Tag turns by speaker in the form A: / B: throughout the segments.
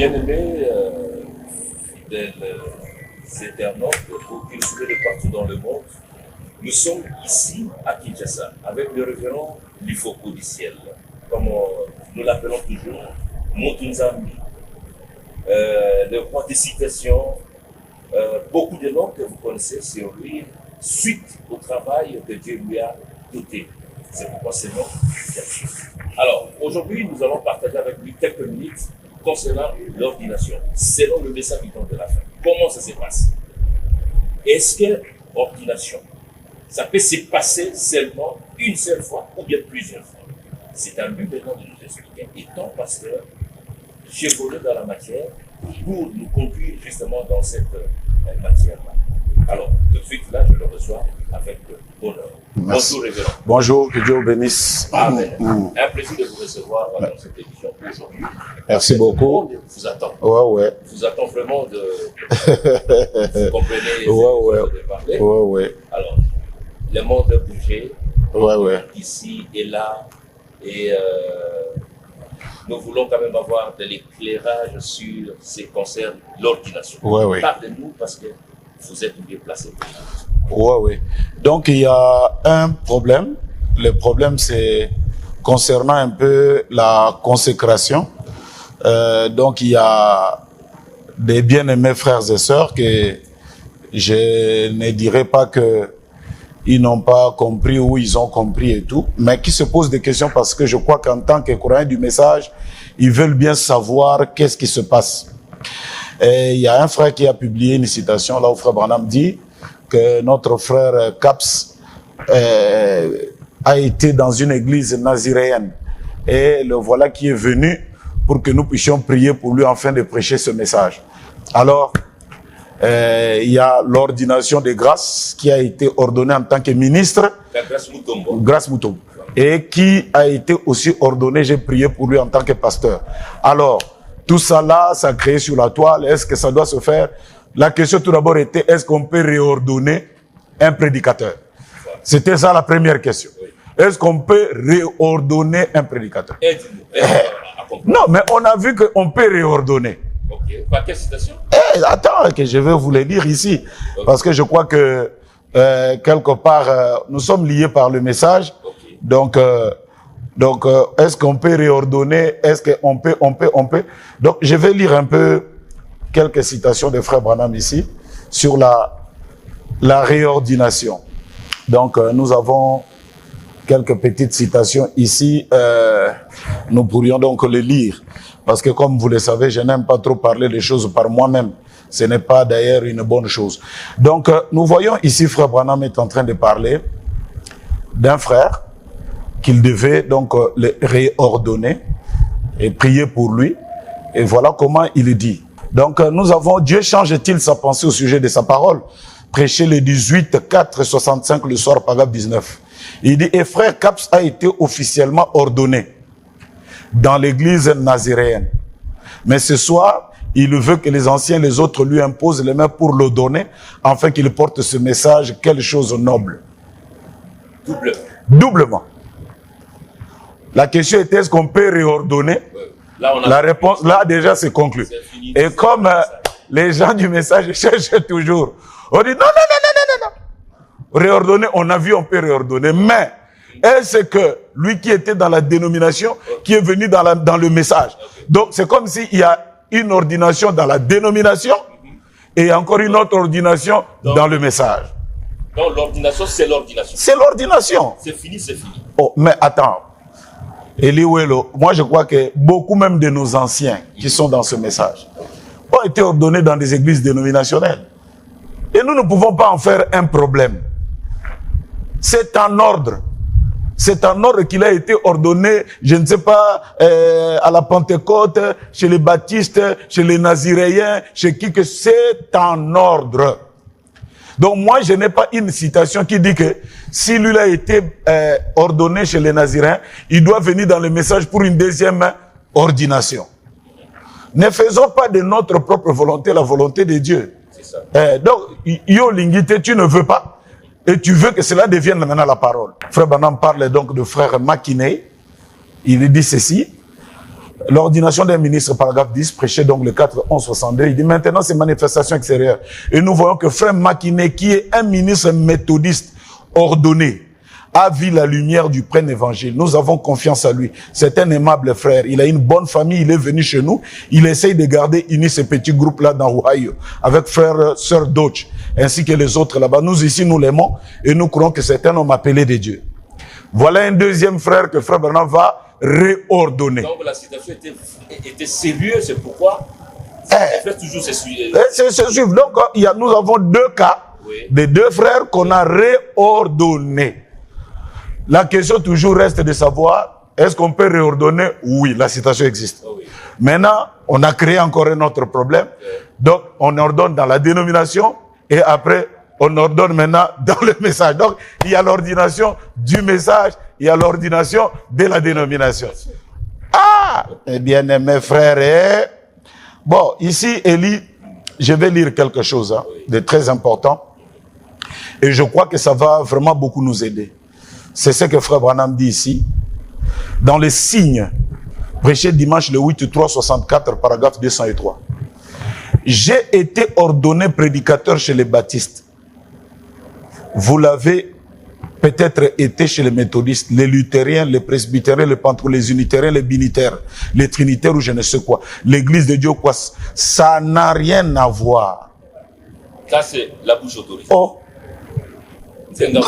A: Bien-aimés, fidèles internautes, pour qu'ils soient de partout dans le monde, nous sommes ici à Kinshasa avec le révérend Lifoko du ciel, comme nous l'appelons toujours, Motunzambi. Le roi des citations, beaucoup de noms que vous connaissez sur lui, suite au travail que Dieu lui a doté. C'est pourquoi ce nom. Alors, aujourd'hui, nous allons partager avec lui quelques minutes concernant l'ordination, selon le message du temps de la fin. Comment ça se passe? Est-ce que l'ordination, ça peut se passer seulement une seule fois ou bien plusieurs fois? C'est à lui maintenant de nous expliquer. Étant pasteur, chevauché dans la matière, pour nous conduire justement dans cette matière-là. Alors, tout de suite, là, je le reçois avec bonheur.
B: Merci.
A: Bonjour, révérend.
B: Bonjour, que Dieu vous bénisse.
A: Amen. Un plaisir de vous recevoir dans cette émission aujourd'hui.
B: Merci beaucoup.
A: Vous attend.
B: Ouais.
A: Vous attend vraiment de... Vous comprenez
B: Ouais.
A: de parler.
B: Ouais.
A: Alors, le monde a bougé.
B: Ouais.
A: Ici et là. Et nous voulons quand même avoir de l'éclairage sur ce qui concerne l'ordination.
B: Ouais.
A: Parlez-nous parce que vous êtes bien placé.
B: Ouais. Donc, il y a un problème. Le problème, c'est concernant un peu la consécration. Donc, il y a des bien-aimés frères et sœurs que je ne dirais pas que ils n'ont pas compris ou ils ont compris et tout, mais qui se posent des questions parce que je crois qu'en tant que croyants du message, ils veulent bien savoir qu'est-ce qui se passe. Et il y a un frère qui a publié une citation là où frère Branham dit que notre frère Caps a été dans une église naziréenne et le voilà qui est venu pour que nous puissions prier pour lui afin de prêcher ce message. Alors, il y a l'ordination de grâce qui a été ordonnée en tant que ministre, Grâce Moutombo, et qui a été aussi ordonné, j'ai prié pour lui en tant que pasteur. Alors, tout ça là, ça a créé sur la toile, est-ce que ça doit se faire? La question tout d'abord était, est-ce qu'on peut réordonner un prédicateur? C'était ça la première question. Est-ce qu'on peut réordonner un prédicateur? Non, mais on a vu qu'on peut réordonner.
A: Ok, par quelle citation?
B: Attends, que je vais vous le dire ici, parce que je crois que quelque part, nous sommes liés par le message. Donc, est-ce qu'on peut réordonner? Est-ce qu'on peut? Donc, je vais lire un peu quelques citations de frère Branham ici sur la réordination. Donc, nous avons quelques petites citations ici. Nous pourrions donc les lire. Parce que comme vous le savez, je n'aime pas trop parler des choses par moi-même. Ce n'est pas d'ailleurs une bonne chose. Donc, nous voyons ici, frère Branham est en train de parler d'un frère qu'il devait donc le réordonner et prier pour lui. Et voilà comment il dit. Donc, nous avons, Dieu change-t-il sa pensée au sujet de sa parole? Prêché le 18/4/65 le soir, paragraphe 19. Il dit, et frère Caps a été officiellement ordonné dans l'église naziréenne. Mais ce soir, il veut que les anciens, les autres lui imposent les mains pour le donner, afin qu'il porte ce message, quelle chose noble. Doublement. La question était, est-ce qu'on peut réordonner? La réponse, là, déjà, c'est conclu. Et comme les gens du message cherchent toujours, on dit, non. Réordonner, on a vu, on peut réordonner. Mais, est-ce que lui qui était dans la dénomination, qui est venu dans le message? Donc, c'est comme s'il y a une ordination dans la dénomination et encore une autre ordination dans le message.
A: Donc, l'ordination, c'est l'ordination.
B: C'est l'ordination.
A: C'est fini.
B: Oh, mais attends. Eliwelo, moi je crois que beaucoup même de nos anciens qui sont dans ce message ont été ordonnés dans des églises dénominationnelles. Et nous ne pouvons pas en faire un problème. C'est un ordre. C'est un ordre qu'il a été ordonné, je ne sais pas, à la Pentecôte, chez les baptistes, chez les naziréens, chez qui que c'est un ordre. Donc moi, je n'ai pas une citation qui dit que si lui a été ordonné chez les naziréens, il doit venir dans le message pour une deuxième ordination. Ne faisons pas de notre propre volonté la volonté de Dieu.
A: C'est ça.
B: Donc, yo lingité, tu ne veux pas. Et tu veux que cela devienne maintenant la parole. Frère Branham parle donc de frère Makinei. Il dit ceci. l'ordination d'un ministre, paragraphe 10, prêché donc le 4-11-62, il dit maintenant ces manifestations extérieures. Et nous voyons que frère Makiné, qui est un ministre méthodiste ordonné, a vu la lumière du plein évangile. Nous avons confiance à lui. C'est un aimable frère. Il a une bonne famille. Il est venu chez nous. Il essaye de garder unis ce petit groupe-là dans Ohio, avec frère, sœur Dodge, ainsi que les autres là-bas. Nous ici, nous l'aimons et nous croyons que c'est un homme appelé de Dieu. Voilà un deuxième frère que frère Branham va réordonner.
A: Donc la situation était sérieuse, c'est pourquoi fait toujours se suivre.
B: Donc nous avons deux cas de deux frères qu'on a réordonnés. La question toujours reste de savoir, est-ce qu'on peut réordonner? Oui, la situation existe.
A: Oh oui.
B: Maintenant, on a créé encore un autre problème. Donc, on ordonne dans la dénomination et après, on ordonne maintenant dans le message. Donc, il y a l'ordination du message, il y a l'ordination de la dénomination. Ah, eh bien, mes frères, bon, ici, Élie, je vais lire quelque chose de très important. Et je crois que ça va vraiment beaucoup nous aider. C'est ce que frère Branham dit ici. Dans les signes, prêché dimanche le 8-3-64, paragraphe 203. J'ai été ordonné prédicateur chez les baptistes. Vous l'avez peut-être été chez les méthodistes, les luthériens, les presbytériens, les pentecôtistes, les unitaires, les binitaires, les trinitaires ou je ne sais quoi. L'église de Dieu, quoi. Ça n'a rien à voir.
A: Ça, c'est la bouche autorisée.
B: Oh.
A: C'est
B: donc,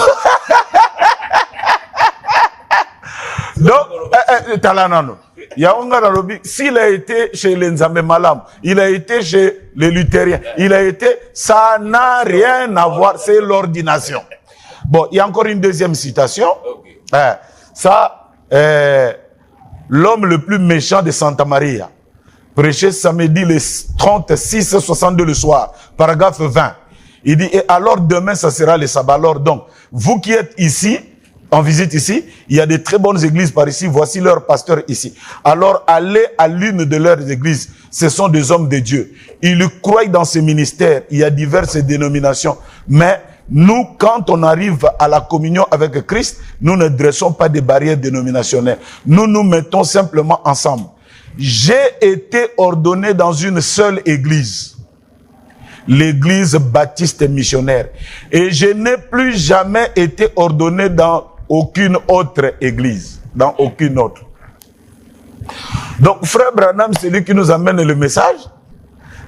B: s'il a été chez les Nzambe Malam, il a été chez les luthériens, il a été, ça n'a rien à voir, c'est l'ordination. Bon, il y a encore une deuxième citation. Okay. L'homme le plus méchant de Santa Maria, prêché samedi le 36-62 le soir, paragraphe 20. Il dit, et alors demain, ça sera le sabbat. Alors donc, vous qui êtes ici, en visite ici, il y a de très bonnes églises par ici, voici leur pasteur ici. Alors allez à l'une de leurs églises, ce sont des hommes de Dieu. Ils croient dans ces ministères, il y a diverses dénominations. Mais nous, quand on arrive à la communion avec Christ, nous ne dressons pas des barrières dénominationnelles. Nous nous mettons simplement ensemble. J'ai été ordonné dans une seule église. L'église baptiste missionnaire. Et je n'ai plus jamais été ordonné dans aucune autre église. Dans aucune autre. Donc, frère Branham, celui qui nous amène le message,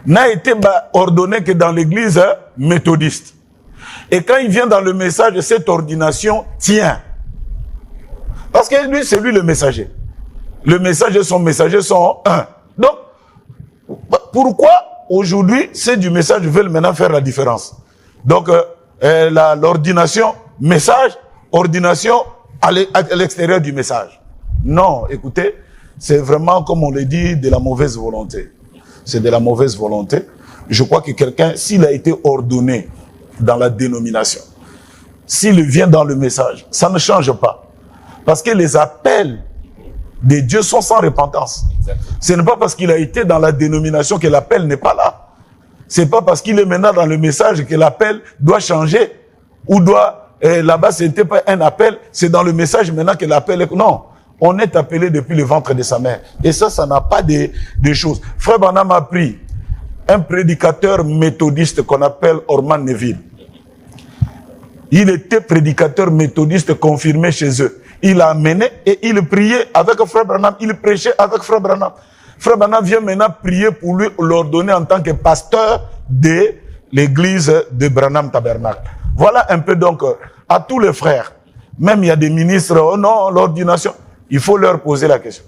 B: n'a été ordonné que dans l'église méthodiste. Et quand il vient dans le message, cette ordination tient. Parce que lui, c'est lui le messager. Le messager et son messager sont un. Donc, pourquoi aujourd'hui, ceux du message veulent maintenant faire la différence? Donc, l'ordination, message, ordination à l'extérieur du message. Non, écoutez, c'est vraiment, comme on le dit, de la mauvaise volonté. C'est de la mauvaise volonté. Je crois que quelqu'un, s'il a été ordonné dans la dénomination, s'il vient dans le message, ça ne change pas. Parce que les appels de Dieu sont sans repentance. Exactement. Ce n'est pas parce qu'il a été dans la dénomination que l'appel n'est pas là. Ce n'est pas parce qu'il est maintenant dans le message que l'appel doit changer. Ou doit, là-bas, ce n'était pas un appel, c'est dans le message maintenant que l'appel est... Non, on est appelé depuis le ventre de sa mère. Et ça n'a pas de choses. Frère Branham a pris un prédicateur méthodiste qu'on appelle Orman Neville. Il était prédicateur méthodiste confirmé chez eux. Il a amené et il priait avec Frère Branham. Il prêchait avec Frère Branham. Frère Branham vient maintenant prier pour lui, l'ordonner en tant que pasteur de l'église de Branham Tabernacle. Voilà un peu donc à tous les frères. Même il y a des ministres, oh non, l'ordination. Il faut leur poser la question.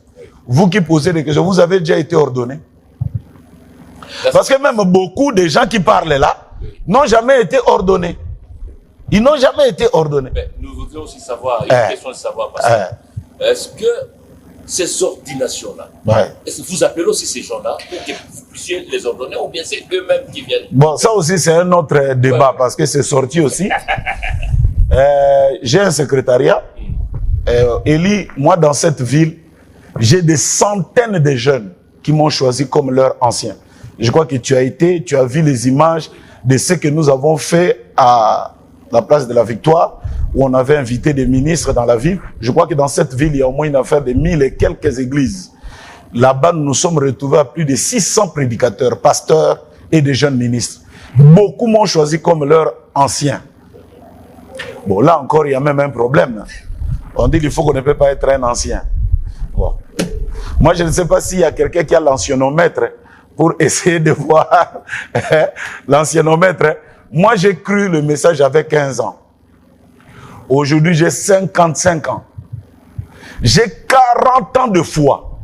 B: Vous qui posez des questions, vous avez déjà été ordonné? Parce que même beaucoup de gens qui parlent là n'ont jamais été ordonnés. Ils n'ont jamais été ordonnés.
A: Mais nous voudrions aussi savoir, il y a une question de savoir, est-ce que ces ordinations-là, est-ce que vous appelez aussi ces gens-là pour que vous puissiez les ordonner ou bien c'est eux-mêmes qui viennent? Bon,
B: ça aussi c'est un autre débat parce que c'est sorti aussi. J'ai un secrétariat. Élie, moi dans cette ville, j'ai des centaines de jeunes qui m'ont choisi comme leur ancien. Je crois que tu as vu les images de ce que nous avons fait à la place de la Victoire, où on avait invité des ministres dans la ville. Je crois que dans cette ville, il y a au moins une affaire de 1000 et quelques églises. Là-bas, nous nous sommes retrouvés à plus de 600 prédicateurs, pasteurs et des jeunes ministres. Beaucoup m'ont choisi comme leur ancien. Bon, là encore, il y a même un problème. On dit qu'il faut qu'on ne peut pas être un ancien. Bon. Moi, je ne sais pas s'il y a quelqu'un qui a l'anciennomètre pour essayer de voir l'anciennomètre. Moi, j'ai cru le message avec 15 ans. Aujourd'hui, j'ai 55 ans. J'ai 40 ans de foi.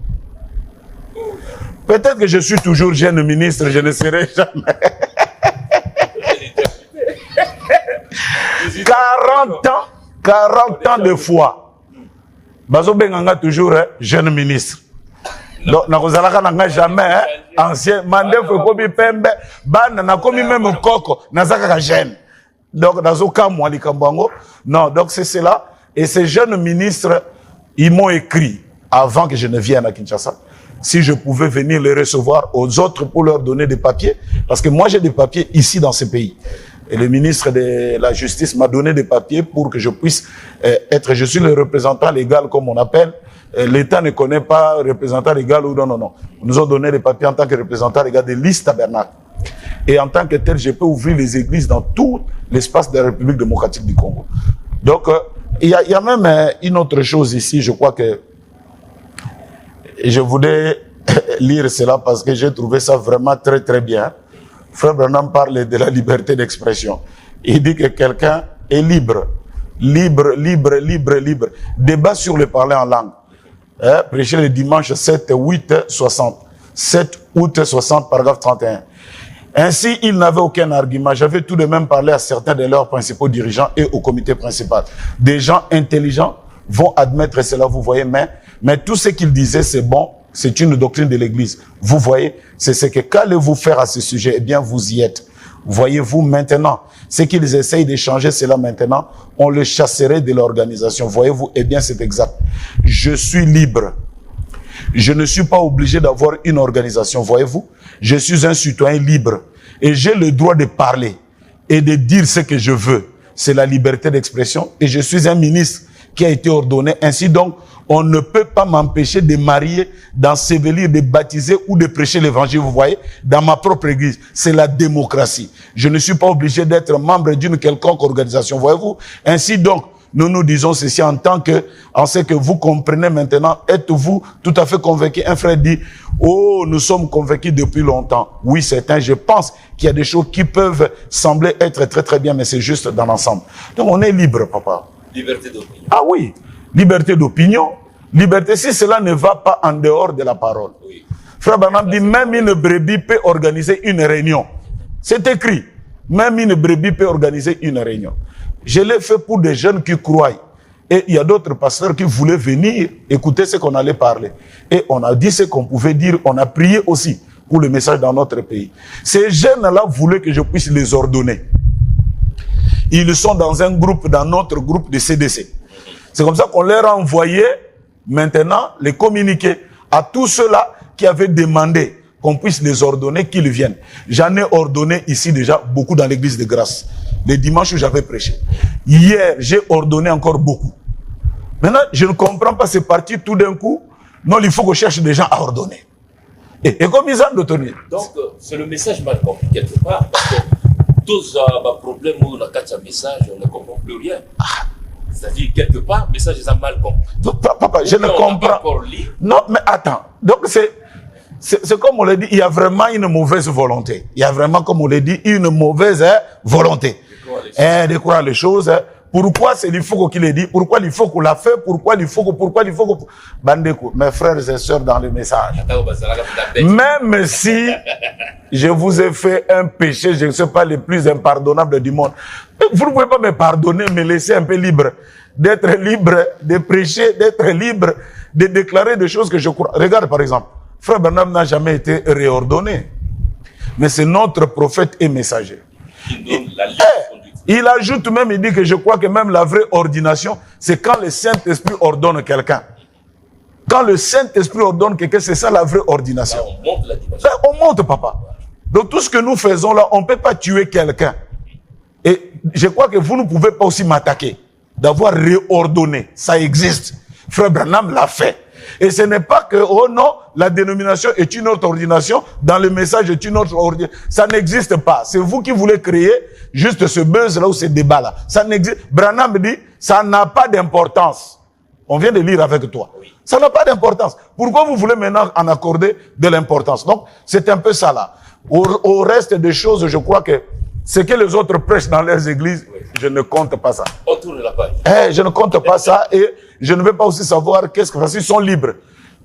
B: Peut-être que je suis toujours jeune ministre, je ne serai jamais. 40 ans de foi. Bazo Benganga toujours jeune ministre. Donc, n'a jamais ancien. Mandé Fokobi Pembe, Ban n'a commis même Koko, n'a jeune. Donc, dans cas moi, non, donc c'est cela. Et ces jeunes ministres, ils m'ont écrit, avant que je ne vienne à Kinshasa, si je pouvais venir les recevoir aux autres pour leur donner des papiers. Parce que moi, j'ai des papiers ici dans ce pays. Et le ministre de la Justice m'a donné des papiers pour que je puisse être, je suis le représentant légal comme on appelle. L'État ne connaît pas représentant légal ou non. Ils nous ont donné des papiers en tant que représentant légal de l'Is Tabernacle. Et en tant que tel, je peux ouvrir les églises dans tout l'espace de la République démocratique du Congo. Donc, il y a même une autre chose ici, je crois que je voulais lire cela parce que j'ai trouvé ça vraiment très très bien. Frère Branham parle de la liberté d'expression. Il dit que quelqu'un est libre. Libre. Débat sur le parler en langue. Prêcher le dimanche 7 août 60. 7 août 60, paragraphe 31. Ainsi, ils n'avaient aucun argument. J'avais tout de même parlé à certains de leurs principaux dirigeants et au comité principal. Des gens intelligents vont admettre cela, vous voyez, mais tout ce qu'ils disaient, c'est bon, c'est une doctrine de l'Église. Vous voyez, c'est ce que qu'allez-vous faire à ce sujet? Eh bien, vous y êtes. Voyez-vous maintenant, ce qu'ils essayent de changer cela maintenant, on le chasserait de l'organisation. Voyez-vous, eh bien, c'est exact. Je suis libre. Je ne suis pas obligé d'avoir une organisation, voyez-vous. Je suis un citoyen libre et j'ai le droit de parler et de dire ce que je veux. C'est la liberté d'expression et je suis un ministre qui a été ordonné. Ainsi donc, on ne peut pas m'empêcher de marier, d'ensevelir, de baptiser ou de prêcher l'évangile, vous voyez, dans ma propre église. C'est la démocratie. Je ne suis pas obligé d'être membre d'une quelconque organisation, voyez-vous. Ainsi donc, nous nous disons ceci en tant que, en ce que vous comprenez maintenant, êtes-vous tout à fait convaincu? Un frère dit, oh, nous sommes convaincus depuis longtemps. Oui, certains, je pense qu'il y a des choses qui peuvent sembler être très très bien, mais c'est juste dans l'ensemble. Donc on est libre, papa.
A: Liberté d'opinion.
B: Ah oui, liberté d'opinion. Liberté, si cela ne va pas en dehors de la parole. Oui. Frère Branham dit, même une brebis peut organiser une réunion. C'est écrit. Même une brebis peut organiser une réunion. Je l'ai fait pour des jeunes qui croient. Et il y a d'autres pasteurs qui voulaient venir écouter ce qu'on allait parler. Et on a dit ce qu'on pouvait dire. On a prié aussi pour le message dans notre pays. Ces jeunes-là voulaient que je puisse les ordonner. Ils sont dans un groupe, dans notre groupe de CDC. C'est comme ça qu'on leur a envoyé maintenant les communiqués à tous ceux-là qui avaient demandé qu'on puisse les ordonner, qu'ils viennent. J'en ai ordonné ici déjà beaucoup dans l'église de grâce. Les dimanches où j'avais prêché. Hier, j'ai ordonné encore beaucoup. Maintenant, je ne comprends pas, c'est parti tout d'un coup. Non, il faut qu'on cherche des gens à ordonner. Et comme ils ont d'autonomie.
A: Donc, c'est le message mal compris quelque part. Parce que tous les problèmes où on a un message, on ne comprend plus rien. C'est-à-dire, quelque part, le message est mal compris.
B: Donc, papa, je ne comprends. Non, mais attends. Donc, c'est comme on l'a dit, il y a vraiment une mauvaise volonté. Il y a vraiment, comme on l'a dit, une mauvaise volonté. De croire les choses. Pourquoi c'est l'IFOCO qui l'a dit? Pourquoi l'IFOCO l'a fait? Pourquoi l'IFOCO? Bandeko, mes frères et sœurs dans le message. Même si je vous ai fait un péché, je ne suis pas le plus impardonnable du monde. Vous ne pouvez pas me pardonner, me laisser un peu libre. D'être libre, de prêcher, d'être libre, de déclarer des choses que je crois. Regarde par exemple, Frère Branham n'a jamais été réordonné. Mais c'est notre prophète et messager. Il ajoute même, il dit que je crois que même la vraie ordination, c'est quand le Saint-Esprit ordonne quelqu'un. Quand le Saint-Esprit ordonne quelqu'un, c'est ça la vraie ordination.
A: Là, on monte la dimension.
B: Là, on monte, papa. Donc tout ce que nous faisons là, on ne peut pas tuer quelqu'un. Et je crois que vous ne pouvez pas aussi m'attaquer d'avoir réordonné. Ça existe. Frère Branham l'a fait. Et ce n'est pas que, oh non, la dénomination est une autre ordination, dans le message est une autre ordination. Ça n'existe pas. C'est vous qui voulez créer juste ce buzz-là ou ce débat-là. Ça n'existe. Branham dit, ça n'a pas d'importance. On vient de lire avec toi. Oui. Ça n'a pas d'importance. Pourquoi vous voulez maintenant en accorder de l'importance? Donc, c'est un peu ça là. Au reste des choses, je crois que ce que les autres prêchent dans leurs églises, oui, je ne compte pas ça.
A: On tourne la page.
B: Je ne compte pas ça et je ne veux pas aussi savoir qu'est-ce que... Parce qu'ils sont libres.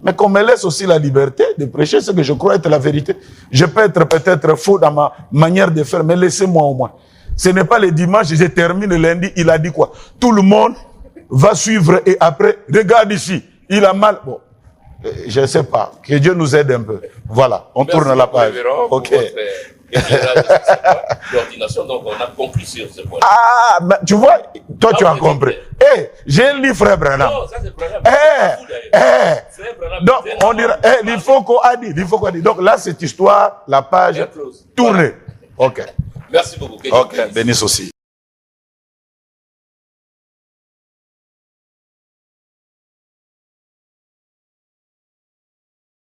B: Mais qu'on me laisse aussi la liberté de prêcher ce que je crois être la vérité. Je peux être peut-être faux dans ma manière de faire, mais laissez-moi au moins. Ce n'est pas le dimanche, je termine le lundi, il a dit quoi? Tout le monde va suivre et après, regarde ici, il a mal. Bon, je ne sais pas. Que Dieu nous aide un peu. Voilà, on tourne la page. Ok.
A: L'ordination, donc on a conclu sur ce point.
B: Ah, mais tu vois, toi tu as compris. J'ai un livre, frère Branham.
A: Non, ça c'est Branham.
B: Donc on dira, il faut qu'on a dit, Donc là, cette histoire, la page tournée. Ok.
A: Merci beaucoup.
B: Ok, bénisse aussi.